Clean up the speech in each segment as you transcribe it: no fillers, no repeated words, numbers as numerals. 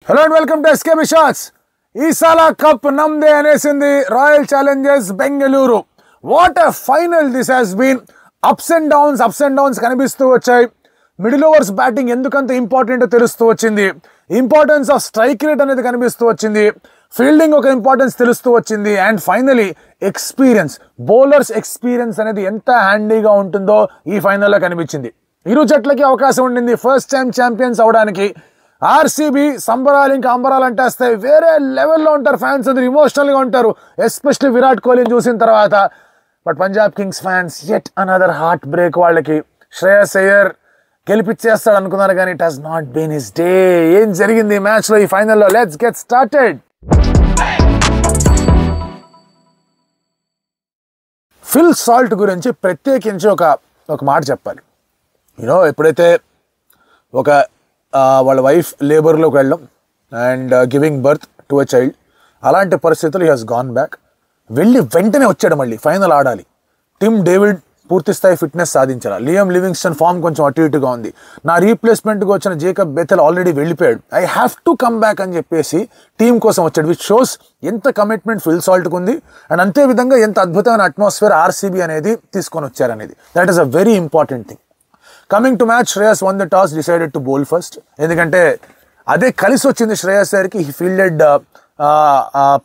Hello and welcome to SKB Shots. Isala Cup Namde Anesindi Royal Challengers Bengaluru. What a final this has been. Ups and downs కనిపిస్తూ వచ్చాయి. Middle overs batting ఎందుకంత important తెలుస్తూ వచ్చింది. Importance of strike rate అనేది కనిపిస్తూ వచ్చింది. Fielding ఒక importance తెలుస్తూ వచ్చింది. And finally experience, bowlers experience అనేది ఎంత హ్యాండీగా ఉంటుందో ఈ ఫైనల్లో కనిపించింది. ఇరు జట్లకి అవకాశం ఉండింది ఫస్ట్ టైం ఛాంపియన్స్ అవడానికి. ఆర్సీబీ సంబరాలు ఇంకా అంబరాలు అంటేస్తాయి. వేరే లెవెల్లో ఉంటారు ఫ్యాన్స్, అందరూ ఇమోషనల్గా ఉంటారు, ఎస్పెషల్లీ విరాట్ కోహ్లీని చూసిన తర్వాత. But Punjab kings fans yet another heartbreak. వాళ్ళకి శ్రేయస్ అయ్యర్ గెలిపించేస్తాడు అనుకున్నారు కానీ it has not been his day. ఏం జరిగింది ఈ మ్యాచ్లో, ఈ ఫైనల్లో? Let's get started. Phil Salt గురించి ప్రత్యేకించి ఒక మాట చెప్పాలి. ఎప్పుడైతే ఒక వాళ్ళ వైఫ్ లేబర్లోకి వెళ్ళడం and giving birth to a child, అలాంటి పరిస్థితులు హీ హాస్ గాన్ బ్యాక్. వెళ్ళి వెంటనే వచ్చాడు మళ్ళీ ఫైనల్ ఆడాలి. టిమ్ డేవిడ్ పూర్తి స్థాయి ఫిట్నెస్ సాధించాలి. లియామ్ లివింగ్స్టన్ ఫామ్ కొంచెం అటు ఇటుగా ఉంది. నా రీప్లేస్మెంట్గా వచ్చిన జేకబ్ బెథెల్ ఆల్రెడీ వెళ్ళిపోయాడు. I have to come back అని చెప్పేసి టీం కోసం వచ్చాడు. విచ్ షోస్ ఎంత కమిట్మెంట్ ఫిల్ సాల్ట్కు ఉంది అండ్ అంతే విధంగా ఎంత అద్భుతమైన అట్మాస్ఫియర్ ఆర్సీబీ అనేది తీసుకొని వచ్చారనేది. That is a very important thing. Coming to match, Shreyas won the toss, decided to bowl first. ఎందుకంటే అదే కలిసి వచ్చింది శ్రేయస్ గారికి. హీ ఫీల్డెడ్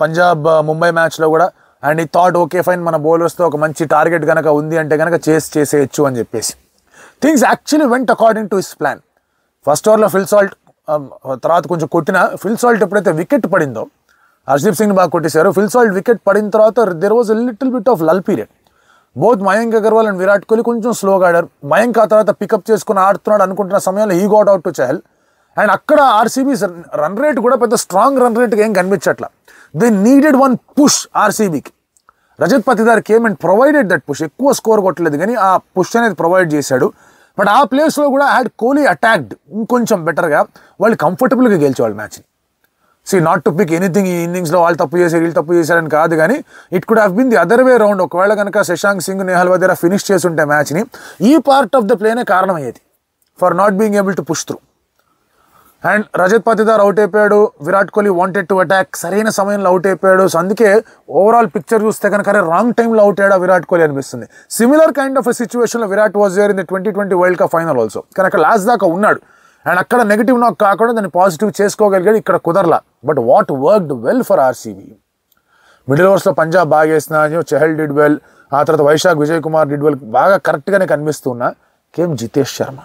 పంజాబ్ ముంబై మ్యాచ్లో కూడా. అండ్ ఈ థాట్ ఓకే ఫైన్, మన బౌలర్స్తో ఒక మంచి టార్గెట్ కనుక ఉంది అంటే కనుక చేసేయచ్చు అని చెప్పేసి. Things actually vent according to his plan. First ఓవర్లో ఫిల్ సాల్ట్ తర్వాత కొంచెం కొట్టిన ఫిల్ సాల్ట్ ఎప్పుడైతే వికెట్ పడిందో, హర్షదీప్ సింగ్ బాగా కొట్టేశారు. ఫిల్ సాల్ట్ వికెట్ పడిన తర్వాత there was a little bit of lull period. Both Mayank Agarwal and Virat Kohli కొంచెం స్లోగా ఆడారు. మయాంక్ ఆ తర్వాత పికప్ చేసుకుని ఆడుతున్నాడు అనుకుంటున్న సమయంలో he got out to Chahal. And అక్కడ ఆర్సీబీ రన్ రేట్ కూడా పెద్ద స్ట్రాంగ్ రన్ రేట్గా ఏం కనిపించట్లా. దే నీడెడ్ వన్ పుష్ ఆర్సీబీకి. Rajat Patidar came and provided that push. ఎక్కువ స్కోర్ కొట్టలేదు కానీ ఆ పుష్ అనేది ప్రొవైడ్ చేశాడు. బట్ ఆ ప్లేస్లో కూడా హ్యాడ్ కోహ్లీ అటాక్డ్ ఇంకొంచెం బెటర్గా, వాళ్ళు కంఫర్టబుల్గా గెలిచేవాళ్ళు మ్యాచ్ని. నాట్ టు పిక్ ఎనీథింగ్, ఈ ఇన్నింగ్స్లో వాళ్ళు తప్పు చేశారు వీళ్ళు తప్పు చేశారని కాదు, కానీ it could have been the other way round. ఒకవేళ కనుక శశాంక్ సింగ్, నేహల్ వదేరా ఫినిష్ చేస్తుంటే మ్యాచ్ని, ఈ పార్ట్ ఆఫ్ ద ప్లేనే కారణమయ్యేది for not being able to push through. And Rajat Patidar out అయిపోయాడు. Virat Kohli wanted to attack, సరైన సమయంలో అవుట్ అయిపోయాడు. సో అందుకే ఓవరాల్ పిక్చర్ చూస్తే కనుక రాంగ్ టైంలో అవుట్ అయ్యాడు విరాట్ కోహ్లీ అనిపిస్తుంది. సిమిలర్ కైండ్ ఆఫ్ ఎ సిచ్యువేషన్లో Virat was there in the 2020 world cup final also. కానీ అక్కడ లాస్ట్ దాకా ఉన్నాడు అండ్ అక్కడ నెగిటివ్ నాక్ కాకుండా దాన్ని పాజిటివ్ చేసుకోగలిగాడు. ఇక్కడ కుదరలా. But what worked well for RCB, middle ఓవర్స్లో పంజాబ్ బాగా వేసిన, చహల్ డిడ్ వెల్, ఆ తర్వాత వైశాఖ్ విజయ్ కుమార్ డిడ్ వెల్, బాగా కరెక్ట్గానే కనిపిస్తున్నా. జితేష్ శర్మ,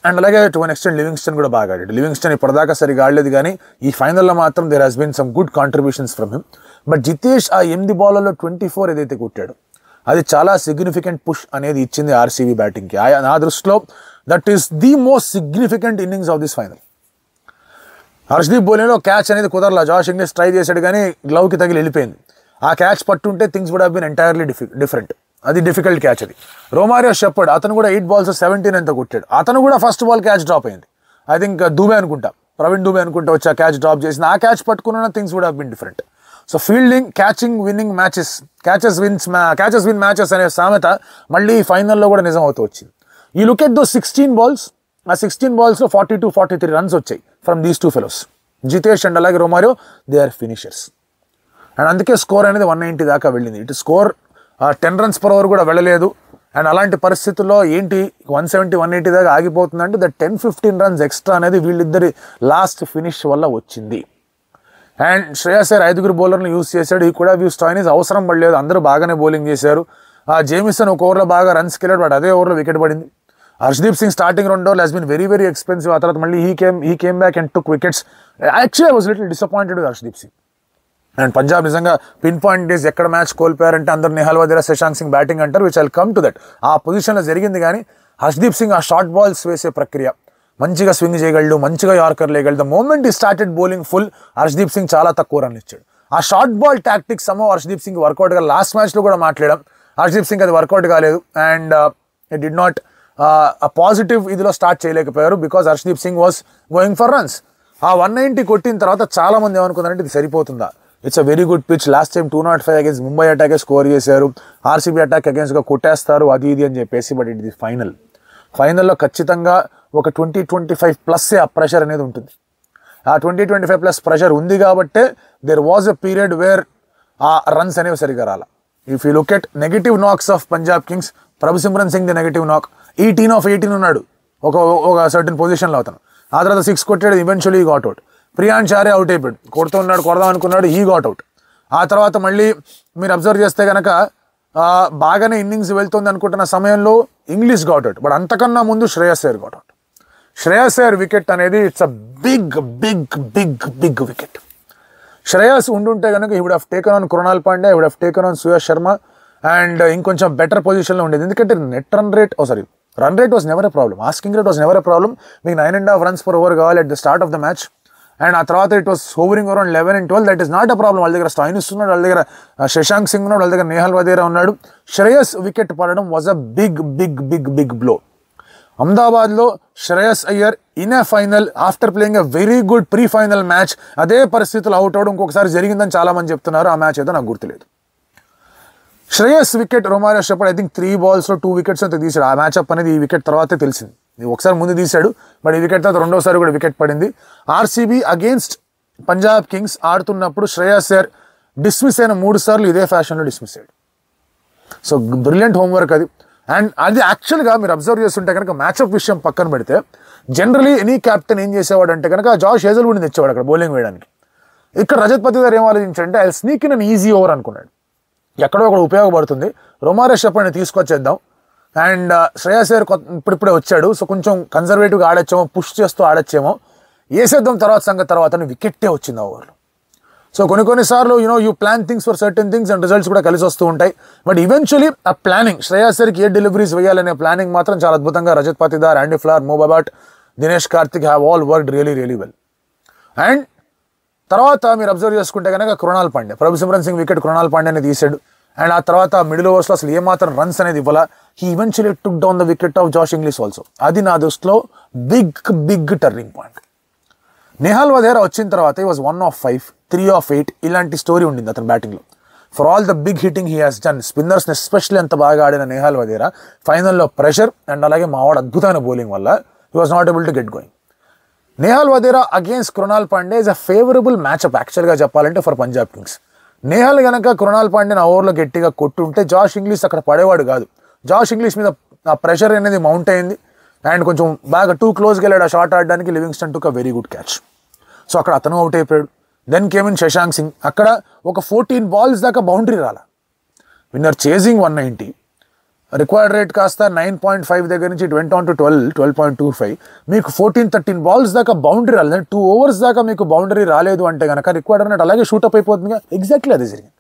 అండ్ అలాగే టు అన్ ఎక్స్టెంట్ లివింగ్స్టన్ కూడా బాగా ఆడాడు. లివింగ్స్టన్ ఇప్పటిదాకా సరిగా ఆడలేదు కానీ ఈ ఫైనల్లో మాత్రం there has been some good contributions from him. But Jitesh ఆ 8 బాల్లలో 24 ఏదైతే కొట్టాడు, అది చాలా సిగ్నిఫికెంట్ పుష్ అనేది ఇచ్చింది ఆర్సీబీ బ్యాటింగ్కి. నా దృష్టిలో that is the most significant innings of this final. Harshdeep బౌలింగ్లో క్యాచ్ అనేది కుదరలా. జాష్ ఇంగ్లీష్ ట్రై చేశాడు కానీ గ్లౌకి తగిలి వెళ్ళిపోయింది. ఆ క్యాచ్ పట్టుంటే things would have been entirely different. అది డిఫికల్ట్ క్యాచ్ అది. రోమారియో షెపర్డ్, అతను కూడా 8 balls 17 ఎంత కొట్టాడు. అతను కూడా ఫస్ట్ బాల్ క్యాచ్ డ్రాప్ అయింది. ఐ థింక్ దూబే అనుకుంటా, ప్రవీణ్ దూబే అనుకుంటా వచ్చి ఆ క్యాచ్ డ్రాప్ చేసింది. ఆ క్యాచ్ పట్టుకున్న things would have been different. So fielding, catching, winning matches, catches win matches అనే సామెత మళ్ళీ ఫైనల్లో కూడా నిజం అవుతూ వచ్చింది. ఈ లుక్ ఎట్ దో 16 balls, ఆ 16 balls 42-43 runs వచ్చాయి from these 2 fellows. Jitesh and అలాగే Romario, they are finishers. And అందుకే స్కోర్ అనేది 190 దాకా వెళ్ళింది. ఇటు స్కోర్ 10 runs per over కూడా వెళ్ళలేదు. అండ్ అలాంటి పరిస్థితుల్లో ఏంటి 170-180 దాకా ఆగిపోతుందంటే దట్ 10-15 runs ఎక్స్ట్రా అనేది వీళ్ళిద్దరి లాస్ట్ ఫినిష్ వల్ల వచ్చింది. అండ్ శ్రేయస్ అయ్యర్ 5 బౌలర్లు యూస్ చేశాడు. ఈ కూడా వ్యూ స్టాయినిస్ అవసరం పడలేదు, అందరూ బాగానే బౌలింగ్ చేశారు. జేమిసన్ ఒక ఓవర్లో బాగా రన్స్కి వెళ్ళాడు, బట్ అదే ఓవర్లో వికెట్ పడింది. Harshdeep Singh starting 2 overs has been very very expensive. ఆ తర్వాత మళ్ళీ he came back and took wickets. Actually I was little disappointed with Harshdeep Singh. And Punjab నిజంగా పిన్ పాయింట్ డేస్ ఎక్కడ మ్యాచ్ కోల్పోయారంటే అందరు నేహల్ వదేరా, శశాంక్ సింగ్ బ్యాటింగ్ అంటారు, which I'll come to that. ఆ పొజిషన్లో జరిగింది కానీ హర్షదీప్ సింగ్ ఆ షార్ట్ బాల్స్ వేసే ప్రక్రియ మంచిగా స్వింగ్ చేయగలడు, మంచిగా యార్కర్ లేయగలడు. The moment he started bowling full, Harshdeep Singh చాలా తక్కువ రన్లు ఇచ్చాడు. ఆ short ball tactics Harshdeep Singh work out గా లాస్ట్ మ్యాచ్లో కూడా మాట్లాడాం. హర్షదీప్ సింగ్ అది వర్కౌట్ కాలేదు అండ్ ఇట్ డిడ్ నాట్ ఆ పాజిటివ్ ఇదిలో స్టార్ట్ చేయలేకపోయారు because Harshdeep Singh was going for runs. ఆ 190 కొట్టిన తర్వాత చాలా మంది ఏమనుకున్నారంటే ఇది సరిపోతుందా, it's a very good pitch, last time 205 against Mumbai అటాకే score చేశారు, ఆర్సీబీ అటాక్ అగేన్స్గా కొట్టేస్తారు అది ఇది అని చెప్పేసి. బట్ ఇట్ ది ఫైనల్లో ఖచ్చితంగా ఒక 20-25+ ఆ ప్రెషర్ అనేది ఉంటుంది. ఆ 20-25+ ప్రెషర్ ఉంది కాబట్టే there was a period where ఆ రన్స్ అనేవి సరిగా రాల. If you look at negative knocks of Punjab Kings, Prabhu Singh the negative knock 18 ఉన్నాడు ఒక సర్టన్ పొజిషన్లో అతను. ఆ తర్వాత 6 కొట్టాడు, eventually got out. Priyansh Arya out అయిపోయాడు, కొడదాం అనుకున్నాడు, ఈ గాట్ అవుట్. ఆ తర్వాత మళ్ళీ మీరు అబ్జర్వ్ చేస్తే కనుక బాగానే ఇన్నింగ్స్ వెళ్తుంది అనుకుంటున్న సమయంలో ఇంగ్లీష్ గాట్ అవుట్. బట్ అంతకన్నా ముందు Shreyas Iyer got out. Shreyas Iyer wicket అనేది it's a big big big big wicket. Shreyas ఉండుంటే కనుక he would have taken on Krunal Pandya, he would have taken on Suyash Sharma and ఇంకొంచెం బెటర్ పొజిషన్లో ఉండేది. ఎందుకంటే run rate was never a problem, asking rate was never a problem. మీకు 9.5 runs per over కావాలి at the start of the match, and ఆ తర్వాత it was hovering around 11 and 12. That is not a problem. వాళ్ళ దగ్గర Stoinis ఉన్నాడు, వాళ్ళ దగ్గర శశాంక్ సింగ్ ఉన్నాడు, వాళ్ళ దగ్గర నేహల్ వధేరా ఉన్నాడు. శ్రేయస్ వికెట్ పడడం was a big big big big blow. అహ్మదాబాద్లో Shreyas Iyer in a final after playing a very good pre final match అదే పరిస్థితులు అవుట్ అవడం ఇంకొకసారి జరిగిందని చాలామంది చెప్తున్నారు. ఆ మ్యాచ్ ఏదో నాకు గుర్తులేదు. Shreyas wicket Romario shepherd I think 3 balls లో 2 wickets అయితే తీసాడు. ఆ మ్యాచ్అప్ అనేది ఈ వికెట్ తర్వాతే తెలిసింది. ఒకసారి ముందు తీశాడు, బట్ ఈ వికెట్ తర్వాత రెండోసారి కూడా వికెట్ పడింది. ఆర్సీబీ అగేన్స్ట్ పంజాబ్ కింగ్స్ ఆడుతున్నప్పుడు శ్రేయస్ అయ్యర్ డిస్మిస్ అయిన 3 సార్లు ఇదే ఫ్యాషన్లో డిస్మిస్ అయ్యాడు. సో బ్రిలియంట్ హోంవర్క్ అది. అండ్ అది యాక్చువల్గా మీరు అబ్జర్వ్ చేస్తుంటే కనుక మ్యాచ్అప్ విషయం పక్కన పెడితే జనరలీ ఎనీ క్యాప్టెన్ ఏం చేసేవాడు అంటే కనుక జాష్ హేజల్వుడ్ని తెచ్చేవాడు అక్కడ బౌలింగ్ వేయడానికి. ఇక్కడ రజత్ పతిదార్ ఏం ఆలోచించాడంటే I sneak in an easy over అనుకున్నాడు, ఎక్కడో ఒకటి ఉపయోగపడుతుంది, రొమారియో షెపర్డ్ని తీసుకొచ్చేద్దాం. అండ్ శ్రేయస్ అయ్యర్ ఇప్పుడిప్పుడే వచ్చాడు, సో కొంచెం కన్జర్వేటివ్గా ఆడొచ్చేమో, పుష్ చేస్తూ ఆడొచ్చేమో, వేసేద్దాం తర్వాత వికెట్టే వచ్చింది ఆ ఓవర్లో. సో కొన్నిసార్లు you plan things for certain things and results కూడా కలిసి వస్తూ ఉంటాయి. బట్ ఈవెన్చువలీ ఆ ప్లానింగ్, శ్రేయస్ అయ్యర్కి ఏ డెలివరీస్ వేయాలనే ప్లానింగ్ మాత్రం చాలా అద్భుతంగా Rajat Patidar, Andy Flower, Mo Bobat, Dinesh Karthik have all worked really really well. And తర్వాత మీరు అబ్జర్వ్ చేసుకుంటే కనుక కృణాల్ పాండ్యా, ప్రభు సింగ్ వికెట్ కృణాల్ పాండ్యాని తీసాడు. అండ్ ఆ తర్వాత మిడిల్ ఓవర్స్లో అసలు ఏమాత్రం రన్స్ అనేది ఇవ్వాల. He eventually took down the wicket of Josh Inglis also. అది నా దృష్టిలో big big turning point. Nehal Wadhera వచ్చిన తర్వాత ఈ వాజ్ 1 of 5, 3 of 8 ఇలాంటి స్టోరీ ఉండింది అతని బ్యాటింగ్లో. For all the big hitting he has done, స్పిన్నర్స్ని ఎస్పెషల్లీ ఎంత బాగా ఆడిన నేహల్ వధేరా ఫైనల్లో ప్రెషర్ అండ్ అలాగే మావాడు అద్భుతమైన బౌలింగ్ వల్ల he was not able to get going. Nehal Wadhera against Krunal Pandya is a favourable మ్యాచ్అప్ యాక్చువల్గా చెప్పాలంటే ఫర్ పంజాబ్ కింగ్స్. నేహల్ కనుక కృణాల్ పాండ్యాని ఆ ఓవర్లో గట్టిగా కొట్టుంటే జాష్ ఇంగ్లీష్ అక్కడ పడేవాడు కాదు. జాష్ ఇంగ్లీష్ మీద ఆ ప్రెషర్ అనేది మౌంట్ అయింది అండ్ కొంచెం బాగా టూ క్లోజ్కి వెళ్ళాడు ఆ షాట్ ఆడడానికి. Livingstone took a very good catch. So అక్కడ అతను అవుట్ అయిపోయాడు. Then came in Shashank Singh. అక్కడ ఒక 14 balls దాకా బౌండరీ రాలా. విన్నర్ చేజింగ్ 190, రిక్వైర్డ్ రేట్ కాస్త 9.5 దగ్గర నుంచి ఇట్ వెంట్ ఆన్ టు 12.25. మీకు 14-13 balls దాకా బౌండరీ రాలేదు. 2 overs దాకా మీకు బౌండరీ రాలేదు అంటే కనుక రిక్వైర్డ్ రేట్ అలాగే షూటప్ అయిపోతుంది. ఎగ్జాక్ట్లీ అదే జరిగింది,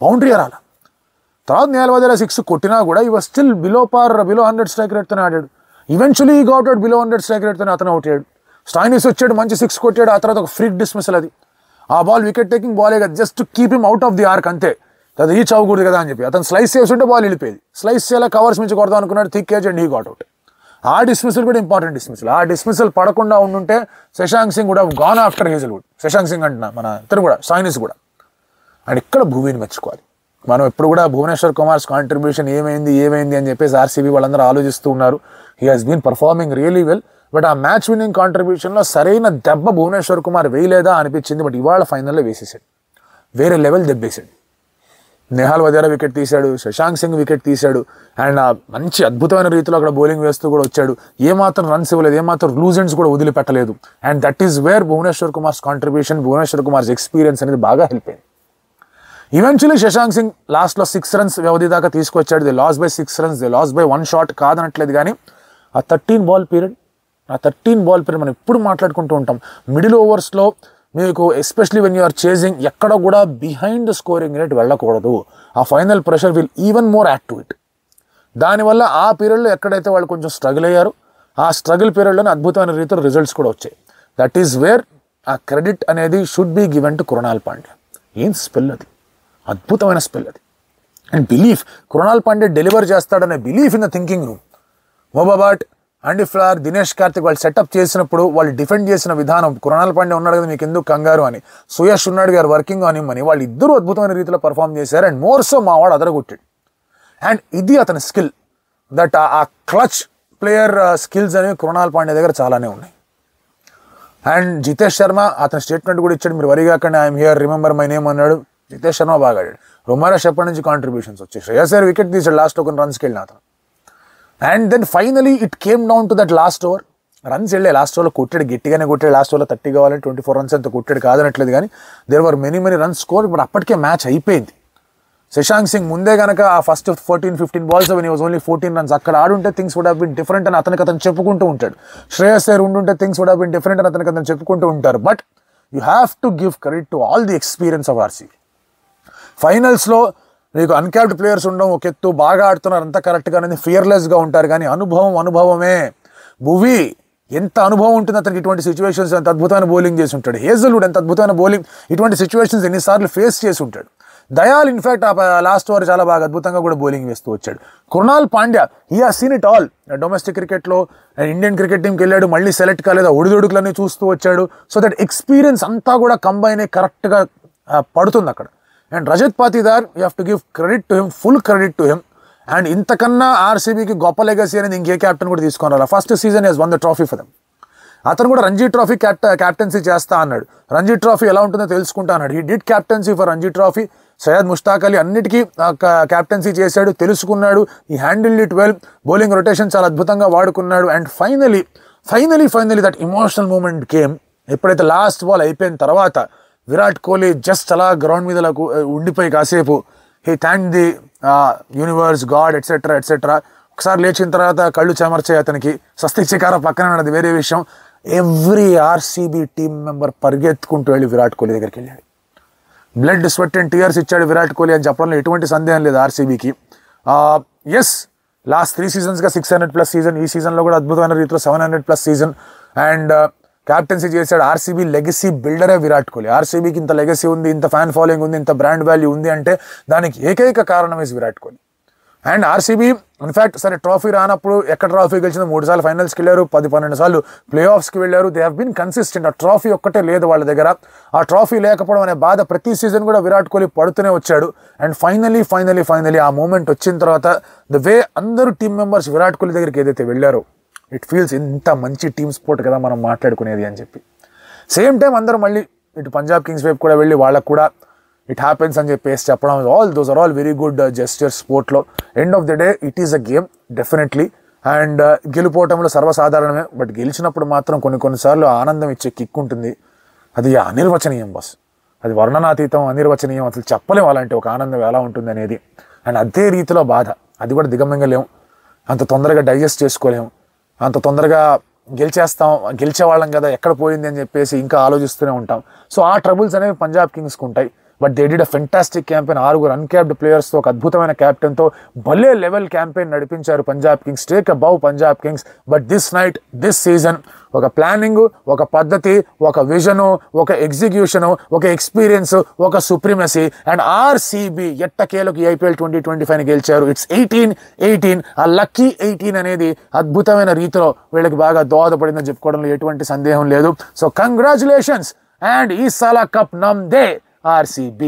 బౌండరీ రాలా. తర్వాత నేహల్ వధేరా 6 కొట్టినా కూడా ఈ వాజ్ స్టిల్ బిలో 100 స్ట్రైక్ రేట్తోనే ఆడాడు. ఈవెన్చువల్లీ ఈ గాట్ అవుట్ బిలో 100 స్ట్రైక్ రేట్తోనే అతను అవుట్ అయ్యాడు. స్టాయినిస్ వచ్చాడు, మంచి 6 కొట్టాడు. ఆ తర్వాత ఒక ఫ్రీక్ డిస్మిసల్. అది ఆ బాల్ వికెట్ టేకింగ్ బాలే కదా, just to keep him out of the ark అంతే. అది రీచ్ అవ్వకూడదు కదా అని చెప్పి అతను స్లైస్ చేస్తుంటే బాల్ వెళ్ళిపోయేది. స్లైస్ చేయాల కవర్స్ నుంచి కొడదాం అనుకున్నాడు, thick age and he got out. ఆ డిస్మిసల్ కూడా ఇంపార్టెంట్ డిస్మిసల్. ఆ డిస్మిసల్ పడకుండా ఉండుంటే శశాంక్ సింగ్ కూడా gone after Hazlewood. Shashank Singh అంటున్నా, మన ఇతను కూడా స్టాయినిస్ కూడా. అండ్ ఇక్కడ భూమిని మెచ్చుకోవాలి మనం. ఎప్పుడు కూడా భువనేశ్వర్ కుమార్స్ కాంట్రిబ్యూషన్ ఏమైంది అని చెప్పేసి ఆర్సీబీ వాళ్ళందరూ ఆలోచిస్తూ ఉన్నారు. He has been performing really well. But ఆ మ్యాచ్ విన్నింగ్ కాంట్రిబ్యూషన్లో సరైన దెబ్బ భువనేశ్వర్ కుమార్ వేయలేదా అనిపించింది. బట్ ఇవాళ ఫైనల్లో వేసేసాడు, వేరే లెవెల్ దెబ్బేసాడు. నేహల్ వధేరా వికెట్ తీశాడు, శశాంక్ సింగ్ వికెట్ తీశాడు. అండ్ మంచి అద్భుతమైన రీతిలో అక్కడ బౌలింగ్ వేస్తూ కూడా వచ్చాడు. ఏమాత్రం రన్స్ ఇవ్వలేదు, ఏమాత్రం లూజ్ ఎండ్స్ కూడా వదిలిపెట్టలేదు. And that is where Bhuvneshwar Kumar's contribution, Bhuvneshwar Kumar's experience అనేది బాగా హెల్ప్ అయింది. ఈవెన్చువల్లీ శశాంక్ సింగ్ లాస్ట్లో 6 runs వ్యవధి దాకా తీసుకొచ్చాడు. They lost by 6 runs, they lost by 1 shot కాదనట్లేదు. కానీ ఆ 13 ball పీరియడ్ మనం ఎప్పుడు మాట్లాడుకుంటూ ఉంటాం. మిడిల్ ఓవర్స్లో మీకు ఎస్పెషలీ వెన్ యూఆర్ చేజింగ్ ఎక్కడ కూడా బిహైండ్ స్కోరింగ్ రేట్ వెళ్ళకూడదు. ఆ final pressure will even more add to it. దానివల్ల ఆ పీరియడ్లో ఎక్కడైతే వాళ్ళు కొంచెం స్ట్రగుల్ అయ్యారు, ఆ స్ట్రగుల్ పీరియడ్లోనే అద్భుతమైన రీతిలో రిజల్ట్స్ కూడా వచ్చాయి. దట్ ఈస్ వేర్ ఆ క్రెడిట్ అనేది should be given to Krunal Pandya. ఏం స్పెల్ అది, అద్భుతమైన స్పెల్ అది. And belief, Krunal Pandya deliver చేస్తాడనే belief in the thinking room. Mo Bobat, Andy Flower, Dinesh Karthik వాళ్ళు సెటప్ చేసినప్పుడు వాళ్ళు డిఫెండ్ చేసిన విధానం, కృణాల్ పాండ్యా ఉన్నాడు కదా మీకు ఎందుకు కంగారు అని, సుయష్ ఉన్నాడు గారు వర్కింగ్ ఆన్ హిమ్ అని, వాళ్ళు ఇద్దరు అద్భుతమైన రీతిలో పర్ఫామ్ చేశారు. అండ్ మోర్ సో మావాడు అదరగొట్టాడు. అండ్ ఇది అతని స్కిల్, దట్ ఆ క్లచ్ ప్లేయర్ స్కిల్స్ అనేవి కృణాల్ పాండ్యా దగ్గర చాలానే ఉన్నాయి. అండ్ జితేష్ శర్మ అతని స్టేట్మెంట్ కూడా ఇచ్చాడు, మీరు వరి కాకండి, I'm here, remember my name అన్నాడు. జితేష్ శర్మ బాగా ఆడాడు. రొమారస్ ఎప్పటి నుంచి కాంట్రిబ్యూషన్స్ వచ్చాయి. శ్రేయస్ అయ్యర్ వికెట్ తీసాడు లాస్ట్ ఒక రన్స్కి వెళ్ళిన అతను. And then finally it came down to that last over. Runs వెళ్ళే లాస్ట్ ఓవర్లో కొట్టాడు, గట్టిగానే కొట్టాడు. లాస్ట్ ఓవర్లో 30 కావాలని 24 runs అంత కొట్టాడు, కాదనట్లేదు. కానీ there were many runs score. ఇప్పుడు అప్పటికే మ్యాచ్ అయిపోయింది. శశాంక్ సింగ్ ముందే కనుక ఆ first 14-15 balls when he was only 14 runs అక్కడ ఆడుంటే things would have been different అని అతను చెప్పుకుంటూ ఉంటాడు. శ్రేయస్ అయ్యర్ ఉండుంటే things would have been different అని అతను చెప్పుకుంటూ ఉంటారు. But you have to give credit to all the experience of RCB. ఫైనల్స్లో మీకు అన్క్యాప్డ్ ప్లేయర్స్ ఉండడం ఒక ఎత్తు, బాగా ఆడుతున్నారు అంత కరెక్ట్గా అనేది ఫియర్లెస్గా ఉంటారు. కానీ అనుభవమే. భువి ఎంత అనుభవం ఉంటుంది అతనికి, ఇటువంటి సిచ్యువేషన్స్ ఎంత అద్భుతమైన బౌలింగ్ చేసి ఉంటాడు. హేజల్వుడ్ ఎంత అద్భుతమైన బౌలింగ్, ఇటువంటి సిచ్యువేషన్స్ ఎన్నిసార్లు ఫేస్ చేసి ఉంటాడు. దయాల్ ఇన్ఫాక్ట్ ఆ లాస్ట్ ఓవర్ చాలా బాగా అద్భుతంగా కూడా బౌలింగ్ వేస్తూ వచ్చాడు. Krunal Pandya he has seen it all. Domestic క్రికెట్లో ఇండియన్ క్రికెట్ టీంకి వెళ్ళాడు, మళ్ళీ సెలెక్ట్ కాలేదు, ఒడిదొడుకులన్నీ చూస్తూ వచ్చాడు. సో దట్ ఎక్స్పీరియన్స్ అంతా కూడా కంబైన్ అయ్యి కరెక్ట్గా పడుతుంది అక్కడ. And Rajat Patidar you have to give credit to him, full credit to him. And ఇంతకన్నా ఆర్సీబీకి గొప్ప లెగసీ అనేది ఇంకే క్యాప్టెన్ కూడా తీసుకొని రాలి. First season he's won the trophy for them. అతను కూడా రంజీ ట్రాఫీ క్యాప్టెన్సీ చేస్తా అన్నాడు. రంజీ ట్రాఫీ ఎలా ఉంటుందో తెలుసుకుంటా అన్నాడు. He did captaincy for Ranji trophy. Syed Mushtaq Ali అన్నిటికీ క్యాప్టెన్సీ చేశాడు, తెలుసుకున్నాడు. He handled it well. Bowling rotation చాలా అద్భుతంగా వాడుకున్నాడు. And finally that emotional moment came. ఎప్పుడైతే లాస్ట్ బాల్ అయిపోయిన తర్వాత విరాట్ కోహ్లీ జస్ట్ అలా గ్రౌండ్ మీద ఉండిపోయి కాసేపు he thank the universe, god etcetera. ఒకసారి లేచిన తర్వాత కళ్ళు చెమర్చాయి అతనికి. స్వస్తిక్ పక్కన ఉన్నది వేరే విషయం. ఎవ్రీ ఆర్సీబీ టీమ్ మెంబర్ పరిగెత్తుకుంటూ వెళ్ళి విరాట్ కోహ్లీ దగ్గరికి వెళ్ళాడు. బ్లడ్, స్వెట్ అండ్ టీయర్స్ ఇచ్చాడు విరాట్ కోహ్లీ అని చెప్పడంలో ఎటువంటి సందేహం లేదు ఆర్సీబీకి. ఎస్, లాస్ట్ 3 seasonsగా 600+ సీజన్, ఈ సీజన్లో కూడా అద్భుతమైన రీతిలో 700+ సీజన్. అండ్ క్యాప్టెన్సీ చేశాడు. ఆర్సీబీ లెగసీ బిల్డరే విరాట్ కోహ్లీ. ఆర్సీబీకి ఇంత లెగసీ ఉంది, ఇంత ఫ్యాన్ ఫాలోయింగ్ ఉంది, ఇంత బ్రాండ్ వాల్యూ ఉంది అంటే దానికి ఏకైక కారణం is Virat Kohli. And RCB in fact సరే ట్రాఫీ రానప్పుడు ఎక్కడ ట్రాఫీ గెలిచిందో 3 సార్లు ఫైనల్స్కి వెళ్ళారు, 10-12 సార్లు ప్లే ఆఫ్స్కి వెళ్ళారు. They have been consistent. ఆ ట్రాఫీ ఒక్కటే లేదు వాళ్ళ దగ్గర. ఆ ట్రాఫీ లేకపోవడం అనే బాధ ప్రతి సీజన్ కూడా విరాట్ కోహ్లీ పడుతూనే వచ్చాడు. అండ్ ఫైనలీ ఆ మూమెంట్ వచ్చిన తర్వాత ద వే అందరూ టీమ్ మెంబర్స్ విరాట్ కోహ్లీ దగ్గరికి ఏదైతే వెళ్ళారో ఇట్ ఫీల్స్ ఇంత మంచి టీమ్ స్పోర్ట్ కదా మనం మాట్లాడుకునేది అని చెప్పి. సేమ్ టైం అందరూ మళ్ళీ ఇటు పంజాబ్ కింగ్స్ వైపు కూడా వెళ్ళి వాళ్ళకు కూడా ఇట్ హ్యాపెన్స్ అని చెప్పేసి చెప్పడం, those are all very good gestures స్పోర్ట్లో. End of the day it is a game definitely. And గెలుపోవటంలో సర్వసాధారణమే. బట్ గెలిచినప్పుడు మాత్రం కొన్నిసార్లు ఆనందం ఇచ్చే కిక్ ఉంటుంది. అది అనిర్వచనీయం బాస్, అది వర్ణనాతీతం, అనిర్వచనీయం. అసలు చెప్పలేం అలాంటి ఒక ఆనందం ఎలా ఉంటుంది అనేది. అండ్ అదే రీతిలో బాధ, అది కూడా దిగమింగలేము, అంత తొందరగా డైజెస్ట్ చేసుకోలేము, అంత తొందరగా గెలిచేవాళ్ళం కదా ఎక్కడ పోయింది అని చెప్పేసి ఇంకా ఆలోచిస్తూనే ఉంటాం. సో ఆ ట్రబుల్స్ అనేవి పంజాబ్ కింగ్స్కి ఉంటాయి. But they did a fantastic campaign. 6 uncapped ప్లేయర్స్తో ఒక అద్భుతమైన క్యాప్టెన్తో భలే లెవెల్ క్యాంపెయిన్ నడిపించారు Punjab Kings. Take above Punjab Kings. But this season ఒక ప్లానింగ్, ఒక పద్ధతి, ఒక విజను, ఒక ఎగ్జిక్యూషను, ఒక ఎక్స్పీరియన్స్, ఒక సుప్రీమసీ. అండ్ ఆర్సీబీ ఎట్టకేలకు ఐపీఎల్ 2025 గెలిచారు. ఇట్స్ 18. ఆ లక్కీ 18 అనేది అద్భుతమైన రీతిలో వీళ్ళకి బాగా దోహదపడిందని చెప్పుకోవడంలో ఎటువంటి సందేహం లేదు. So congratulations. అండ్ ఈ సాలా కప్ నమ్దే RCB.